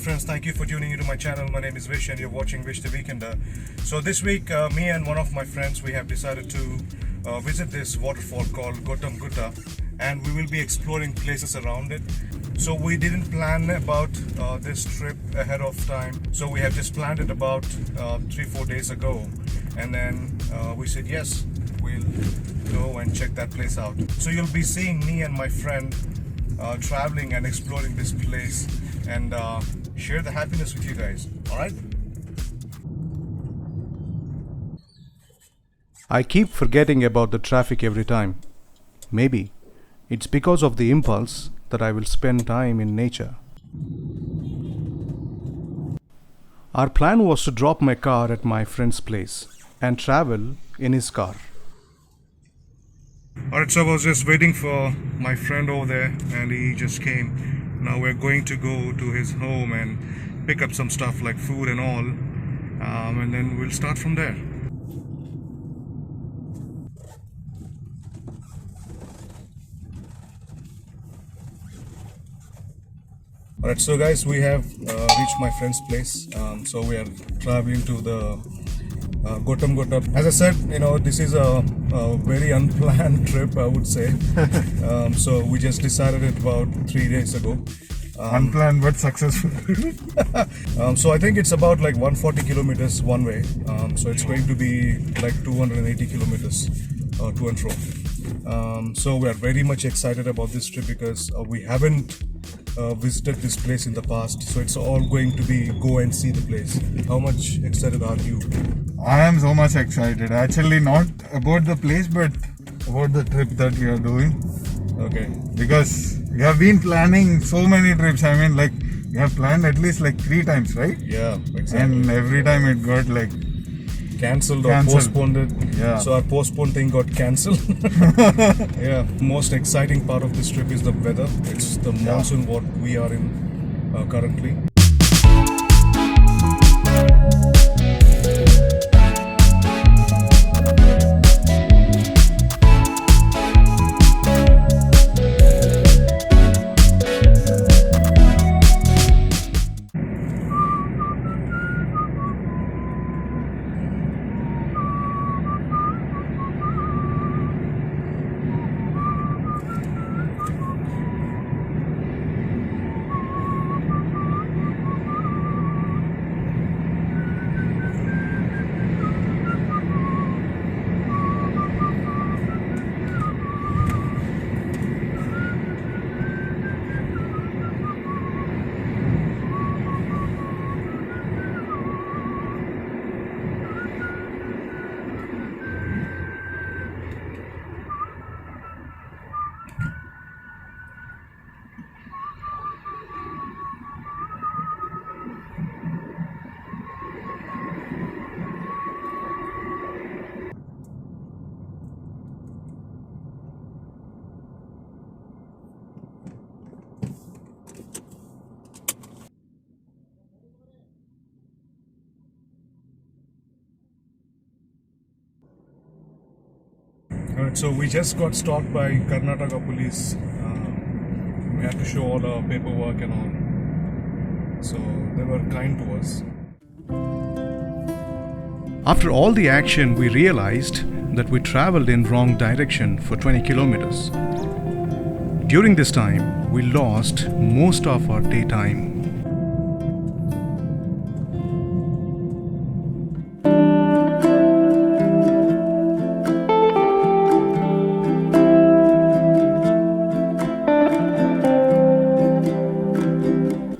friends, thank you for tuning into my channel. My name is Vish and you're watching Vish the Weekender. So this week, me and one of my friends, we have decided to visit this waterfall called Gottam Gutta, and we will be exploring places around it. So we didn't plan about this trip ahead of time. So we have just planned it about 3-4 days ago, and then we said yes, we'll go and check that place out. So you'll be seeing me and my friend traveling and exploring this place and share the happiness with you guys. Alright? I keep forgetting about the traffic every time. Maybe it's because of the impulse that I will spend time in nature. Our plan was to drop my car at my friend's place and travel in his car. Alright, so I was just waiting for my friend over there and he just came. Now we're going to go to his home and pick up some stuff like food and all, and then we'll start from there. Alright, so guys, we have reached my friend's place. So we are traveling to the Gottam Gutta. As I said, this is a very unplanned trip, I would say. So we just decided it about 3 days ago. Unplanned but successful. So I think it's about like 140 kilometers one way. So it's going to be like 280 kilometers to and fro. So we are very much excited about this trip because we haven't visited this place in the past, so it's all going to be go and see the place. How much excited are you? I am so much excited. Actually, not about the place, but about the trip that we are doing. Okay. Because we have been planning so many trips. I mean, like, we have planned at least like 3 times, right? Yeah, exactly. And every time it got like cancelled or postponed it. Yeah. So our postponed thing got cancelled. Yeah. Most exciting part of this trip is the weather. It's the monsoon what we are in currently. Alright, so we just got stopped by Karnataka police. We had to show all our paperwork and all. So they were kind to us. After all the action, we realized that we traveled in wrong direction for 20 kilometers. During this time, we lost most of our daytime.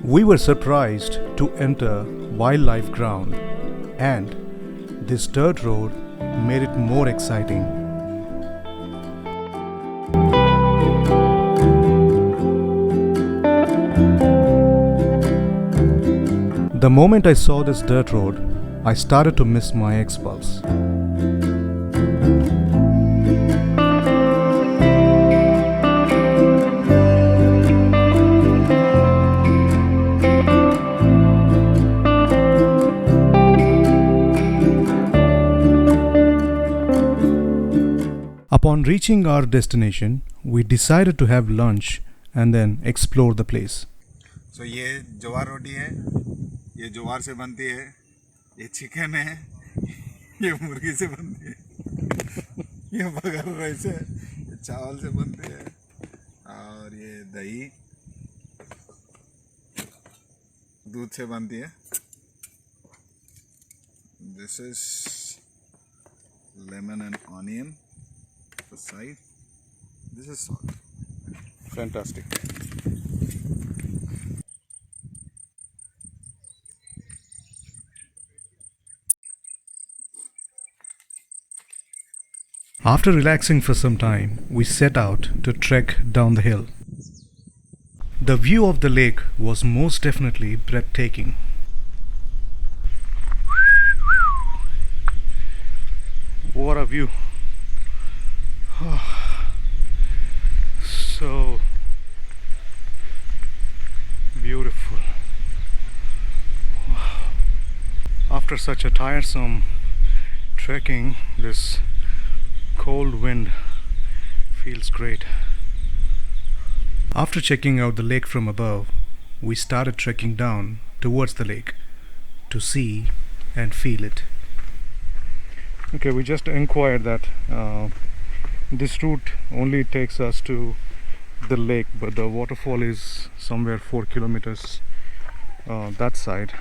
We were surprised to enter wildlife ground, and this dirt road made it more exciting. The moment I saw this dirt road, I started to miss my ex-pulse. Upon reaching our destination, we decided to have lunch and then explore the place. सो ये ज्वार रोटी है, ये ज्वार से बनती है, ये chicken है, ये मुर्गी से बनती है, ये बगर राइस है, ये चावल से बनती है, और ये दही दूध से बनती है. This is lemon and onion for side. This is salt. Fantastic. After relaxing for some time, we set out to trek down the hill. The view of the lake was most definitely breathtaking. What a view! So beautiful. After such a tiresome trekking, this cold wind feels great. After checking out the lake from above, we started trekking down towards the lake to see and feel it. Okay, we just inquired that this route only takes us to the lake, but the waterfall is somewhere 4 kilometers that side.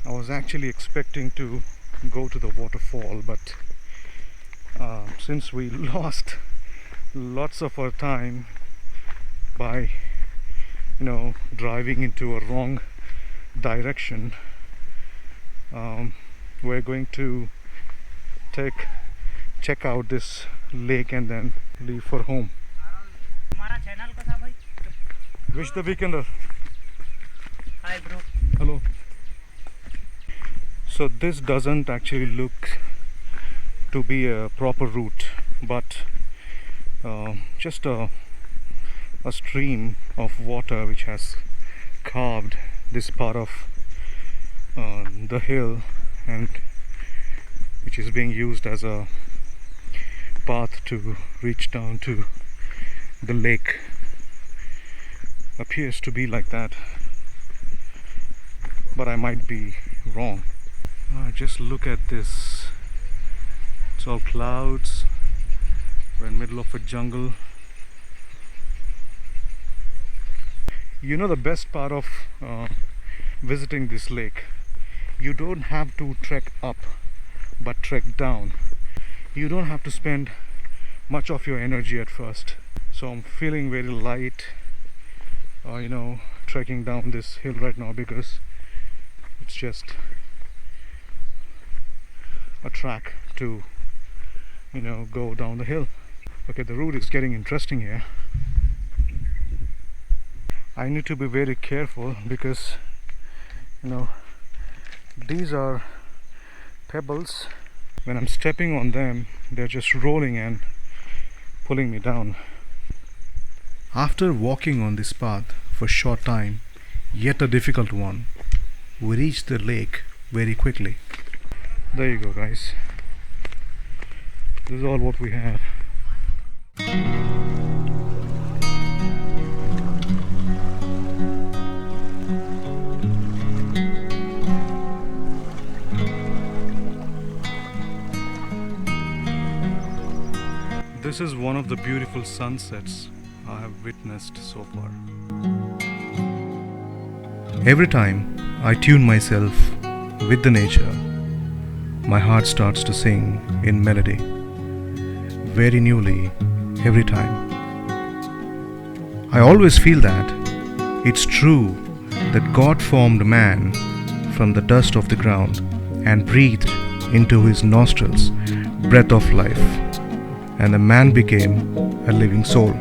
I was actually expecting to go to the waterfall, but since we lost lots of our time by driving into a wrong direction, we're going to check out this lake and then leave for home. Wish the Weekender. Hi bro. Hello. So this doesn't actually look to be a proper route, but just a stream of water which has carved this part of the hill, and which is being used as a path to reach down to the lake. Appears to be like that, but I might be wrong. Just look at this. It's all clouds. We're in the middle of a jungle. You know the best part of visiting this lake, you don't have to trek up but trek down. You don't have to spend much of your energy at first. So I'm feeling very light trekking down this hill right now, because it's just a track to go down the hill. Okay, the route is getting interesting here. I need to be very careful because these are pebbles. When I'm stepping on them, they're just rolling and pulling me down. After walking on this path for a short time, yet a difficult one, we reached the lake very quickly. There you go, guys. This is all what we have. This is one of the beautiful sunsets I have witnessed so far. Every time I tune myself with the nature, my heart starts to sing in melody, very newly every time. I always feel that it's true that God formed man from the dust of the ground and breathed into his nostrils breath of life, and the man became a living soul.